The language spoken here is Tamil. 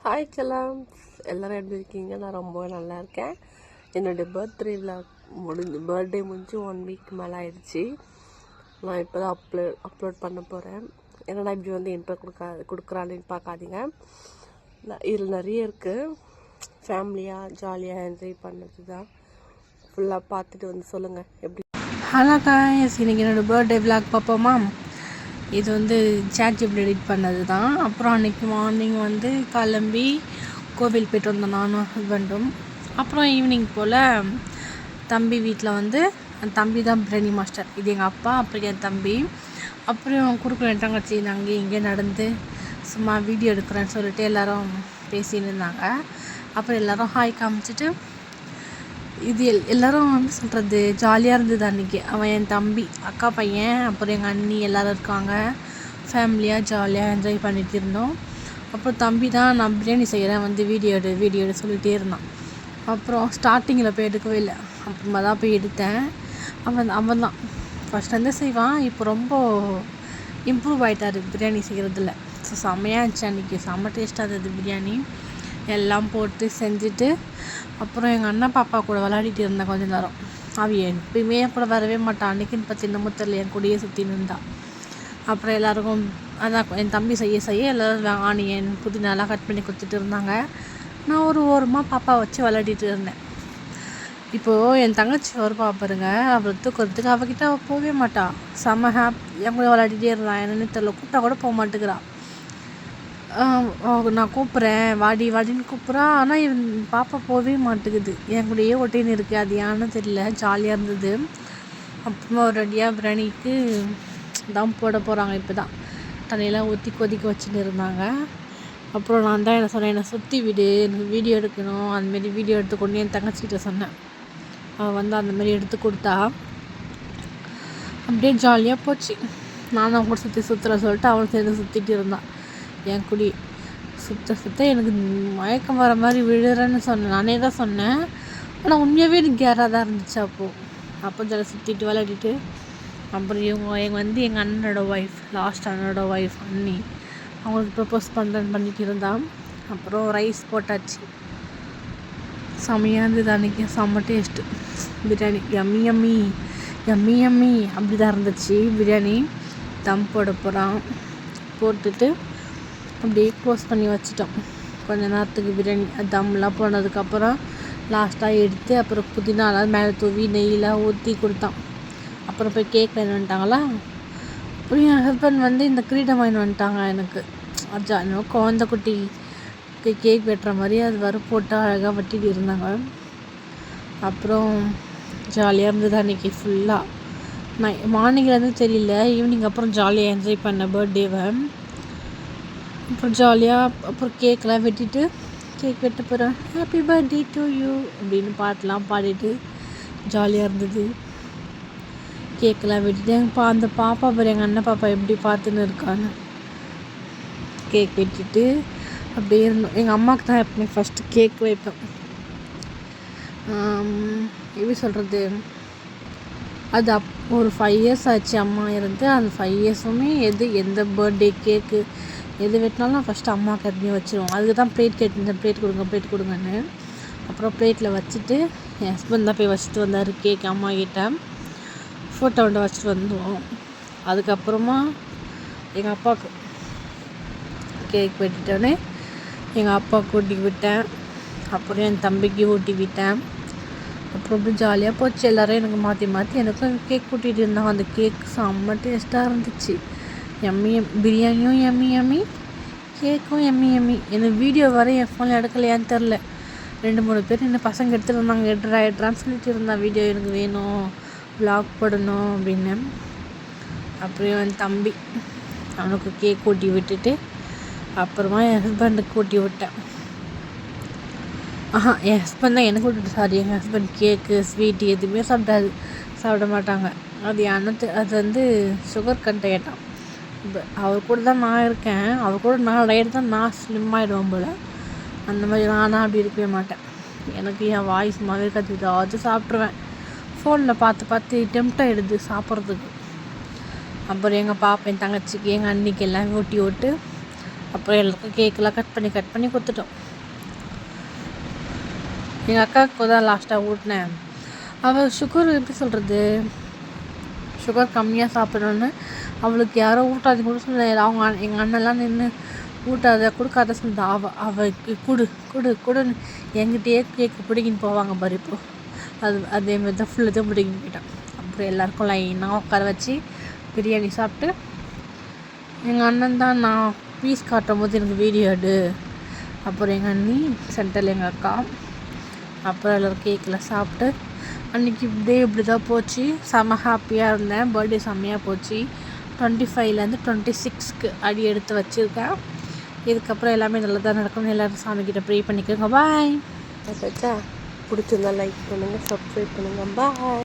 ஹாய் செல்லாம், எல்லோரும் எப்படி இருக்கீங்க? நான் ரொம்ப நல்லா இருக்கேன். என்னுடைய பர்த்டே பர்த்டே முடிஞ்சு 1 வீக் மேலே ஆயிடுச்சு. நான் இப்போ தான் அப்லோட் பண்ண போகிறேன். என்னடா இப்படி வந்து இன்ட்ரோ கொடுக்குறான்னு பார்க்காதீங்க. இதில் நிறைய இருக்குது. ஃபேமிலியாக ஜாலியாக என்ஜாய் பண்ணது தான். ஃபுல்லாக பார்த்துட்டு வந்து சொல்லுங்கள் எப்படி. ஹலோ காய்ஸ், இன்றைக்கி என்னோடய பர்த்டே விளாக் பார்ப்போமா? இது வந்து சாட்ஜிபிள் எடிட் பண்ணது தான். அப்புறம் அன்றைக்கி மார்னிங் வந்து கிளம்பி கோவில் போய்ட்டு வந்தோம் நானும் ஹஸ்பண்டும். அப்புறம் ஈவினிங் போல் தம்பி வீட்டில் வந்து என் தம்பி தான் பிரியாணி மாஸ்டர். இது எங்கள் அப்பா, அப்புறம் என் தம்பி, அப்புறம் குறுக்கு என் தங்கச்சி அங்கே இங்கே நடந்து சும்மா வீடியோ எடுக்கிறேன்னு சொல்லிட்டு எல்லோரும் பேசின்னு இருந்தாங்க. அப்புறம் எல்லோரும் ஹாய் காமிச்சிட்டு இது எல்லோரும் வந்து சொல்கிறது ஜாலியாக இருந்தது அன்றைக்கி. அவன் என் தம்பி, அக்கா பையன், அப்புறம் எங்கள் அண்ணி எல்லோரும் இருக்காங்க. ஃபேமிலியாக ஜாலியாக என்ஜாய் பண்ணிகிட்டு இருந்தோம். அப்புறம் தம்பி தான் நான் பிரியாணி செய்கிறேன் வந்து வீடியோ எடு சொல்லிகிட்டே இருந்தான். அப்புறம் ஸ்டார்டிங்கில் போய் எடுக்கவே இல்லை, அப்புறமா தான் போய் எடுத்தேன். அவன் தான் ஃபஸ்ட்லேருந்து செய்வான். இப்போ ரொம்ப இம்ப்ரூவ் ஆகிட்டார் பிரியாணி செய்கிறதுல. ஸோ செம்மையாக இருந்துச்சு அன்றைக்கி. செம்ம டேஸ்ட்டாக இருந்தது பிரியாணி. எல்லாம் போட்டு செஞ்சுட்டு அப்புறம் எங்கள் அண்ணன் பாப்பா கூட விளையாடிட்டு இருந்தேன் கொஞ்ச நேரம். அவள் எப்பயுமே கூட வரவே மாட்டான். அன்றைக்கின்னு பார்த்து இன்னமும் தெரியல, என் கூடயே சுற்றின்னு இருந்தாள். அப்புறம் எல்லாருக்கும் அதான் என் தம்பி செய்ய எல்லோரும் ஆனியன் புதினாலாம் கட் பண்ணி கொடுத்துட்டு இருந்தாங்க. நான் ஒரு ஓரமாக பாப்பா வச்சு விளையாடிட்டு இருந்தேன். இப்போது என் தங்கச்சி வருவா பாருங்க, அவள் தூக்கிறதுக்கு அவகிட்ட அவள் போகவே மாட்டாள். செம்ம என் கூட விளையாடிட்டே இருந்தான். என்னன்னு தெரியல, கூப்பிட்டா கூட போக மாட்டேங்கிறாள். நான் கூப்பிட்றேன் வாடின்னு கூப்பிட்றா. ஆனால் இவன் பாப்பா போகவே மாட்டேங்குது, என் கூடயே ஒட்டின்னு இருக்குது. அது ஏன்னு தெரியல, ஜாலியாக இருந்தது. அப்புறமா ஒரு ரெடியாக பிரியாணிக்கு தம் போட போகிறாங்க. இப்போ தான் தண்ணியெல்லாம் ஊற்றி கொதிக்க வச்சுட்டு இருந்தாங்க. அப்புறம் நான் தான் என்ன சொன்னேன், என்னை சுற்றி விடு, எனக்கு வீடியோ எடுக்கணும். அந்தமாரி வீடியோ எடுத்து கொண்டு என் தங்கச்சிக்கிட்ட சொன்னேன். அவள் வந்து அந்தமாரி எடுத்து கொடுத்தா. அப்படியே ஜாலியாக போச்சு. நானும் அவங்க கூட சுற்றுற சொல்லிட்டு அவளும் சேர்ந்து சுற்றிட்டு இருந்தான். என் குடி சுத்த எனக்கு மயக்கம் வர மாதிரி விழுறேன்னு சொன்னேன். நானே தான் சொன்னேன், ஆனால் உண்மையாகவே எனக்கு கேராக தான் இருந்துச்சு. அப்போ ஜாலியாக சுற்றிட்டு விளையாடிட்டு அப்புறம் இவங்க வந்து எங்கள் அண்ணனோட ஒய்ஃப், லாஸ்ட் அண்ணனோட ஒய்ஃப் அண்ணி, அவங்களுக்கு ப்ரப்போஸ் பண்ணிட்டு இருந்தான். அப்புறம் ரைஸ் போட்டாச்சு. செம்மையாக இருந்தது அன்றைக்கி. செம்ம டேஸ்ட்டு பிரியாணி. யம்மி அப்படி தான் இருந்துச்சு பிரியாணி. தம் போட போகிறான். போட்டுட்டு அப்படியே க்ளோஸ் பண்ணி வச்சிட்டோம் கொஞ்ச நேரத்துக்கு. பிரியாணி தம்லாம் போனதுக்கப்புறம் லாஸ்ட்டாக எடுத்து அப்புறம் புதினாலாம் மேலே தூவி நெய்யெலாம் ஊற்றி கொடுத்தான். அப்புறம் போய் கேக் வாங்கி வந்துட்டாங்களா. அப்புறம் என் ஹஸ்பண்ட் வந்து இந்த கிரீடம் வாங்கி வந்துட்டாங்க எனக்கு. இன்னும் குழந்தை குட்டி கேக் வெட்டுற மாதிரி அது வர போட்டு அழகாக வெட்டிட்டு இருந்தாங்க. அப்புறம் ஜாலியாக இருந்தது அன்றைக்கி ஃபுல்லாக. மார்னிங்லேருந்து தெரியல, ஈவினிங் அப்புறம் ஜாலியாக என்ஜாய் பண்ண பர்த்டேவை. அப்புறம் ஜாலியாக அப்புறம் கேக்கெலாம் வெட்டிட்டு கேக் வெட்ட போகிறேன். ஹாப்பி பர்த்டே டு யூ அப்படின்னு பாட்டெலாம் பாடிட்டு ஜாலியாக இருந்தது. கேக்கெலாம் வெட்டிட்டு அந்த பாப்பா பாரு, எங்கள் அண்ணன் பாப்பா எப்படி பார்த்துன்னு இருக்கான்னு. கேக் வெட்டிட்டு அப்படியே இருந்தோம். எங்கள் அம்மாவுக்கு தான் எப்பவுமே ஃபஸ்ட்டு கேக் வைப்பேன். எப்படி சொல்கிறது, அது ஒரு 5 இயர்ஸ் ஆச்சு அம்மா இருந்து. அந்த 5 இயர்ஸுமே எந்த பர்த்டே கேக்கு எது வெட்டினாலும் நான் ஃபஸ்ட்டு அம்மாவுக்கு எப்படியும் வச்சுருவோம். அதுக்கு தான் ப்ளேட் கொடுங்கன்னு. அப்புறம் ப்ளேட்டில் வச்சுட்டு என் ஹஸ்பண்ட் தான் போய் வச்சுட்டு வந்தார் கேக் அம்மா கிட்ட. ஃபோட்டோ ஒன்று வச்சுட்டு வந்தோம். அதுக்கப்புறமா எங்கள் அப்பாவுக்கு கேக் வெட்டிட்டோன்னே எங்கள் அப்பாவுக்கு ஊட்டி விட்டேன். அப்புறம் என் தம்பிக்கு ஊட்டி விட்டேன். அப்புறம் அப்படி ஜாலியாக போச்சு. எல்லோரும் எனக்கு மாற்றி எனக்கும் கேக் கூட்டிகிட்டு இருந்தாங்க. அந்த கேக் செம்ம டேஸ்ட்டாக இருந்துச்சு. பிரியாணியும் யம்மி, கேக்கும் யம்மி. எனக்கு வீடியோ வர என் ஃபோனில் எடுக்கலையான்னு தெரில. 2-3 பேர் என்ன பசங்க எடுத்துகிட்டு இருந்தாங்க. எடுறான்னு சொல்லிட்டு இருந்தான். வீடியோ எனக்கு வேணும், விளாக் போடணும் அப்படின்னு. அப்புறம் என் தம்பி அவனுக்கு கேக் ஊட்டி விட்டுட்டு அப்புறமா என் ஹஸ்பண்டுக்கு ஊட்டி விட்டேன். என் ஹஸ்பண்ட் தான் எனக்கு விட்டுட்டு, சாரி, என் ஹஸ்பண்ட் கேக்கு ஸ்வீட்டு எதுவுமே சாப்பிட மாட்டாங்க. அது வந்து சுகர் கண்டேட்டான். அவர் கூட தான் நான் இருக்கேன். அவர் கூட நான் டயட் தான், நான் ஸ்லிம் ஆகிடுவேன் போல். அந்த மாதிரி நானாக அப்படி இருக்கவே மாட்டேன். எனக்கு என் வாய்ஸ் மாதிரி கற்றுக்கிட்டு அது சாப்பிட்ருவேன். ஃபோனில் பார்த்து டெம்ட் ஆகிடுது சாப்பிட்றதுக்கு. அப்புறம் எங்கள் பாப்பா, என் தங்கச்சிக்கு, எங்கள் அண்ணிக்கு எல்லாம் ஊட்டி விட்டு அப்புறம் எல்லாருக்கும் கேக்கெல்லாம் கட் பண்ணி கொடுத்துட்டோம். எங்கள் அக்காவுக்கு தான் லாஸ்ட்டாக ஊட்டினேன். அவள் சுகர் எப்படி சொல்கிறது, சுகர் கம்மியாக சாப்பிடணுன்னு அவளுக்கு யாரோ ஊட்டாது கூட சொல்ல. அவங்க எங்கள் அண்ணெல்லாம் நின்று ஊட்டாத கொடுக்காத சொல்லிட்டு அவளுக்கு கொடுன்னு எங்கிட்டயே கேக்கு பிடிக்கின்னு போவாங்க பாரு. இப்போ அதே மாதிரி தான் ஃபுல்லத்தையும் பிடிக்கின்னு போயிட்டான். அப்புறம் எல்லாருக்கும் லைனாக உட்கார வச்சு பிரியாணி சாப்பிட்டு, எங்கள் அண்ணன் தான் நான் பீஸ் காட்டும் போது எனக்கு வீடியோ எடு, அப்புறம் எங்கள் அண்ணி சென்டரில் எங்கள் அக்கா, அப்புறம் எல்லோரும் கேக்கெலாம் சாப்பிட்டு அன்றைக்கி இப்படி தான் போச்சு. செம்ம ஹாப்பியாக இருந்தேன். பர்த்டே செம்மையாக போச்சு. 25லேருந்து 26க்கு அடி எடுத்து வச்சுருக்கேன். இதுக்கப்புறம் எல்லாமே நல்லா தான் நடக்கணும். எல்லோரும் சாமிக்கிட்ட ப்ரே பண்ணிக்கோங்க. பாய். பிடிச்சிருந்தா லைக் பண்ணுங்கள், சப்ஸ்கிரைப் பண்ணுங்கள். பாய்.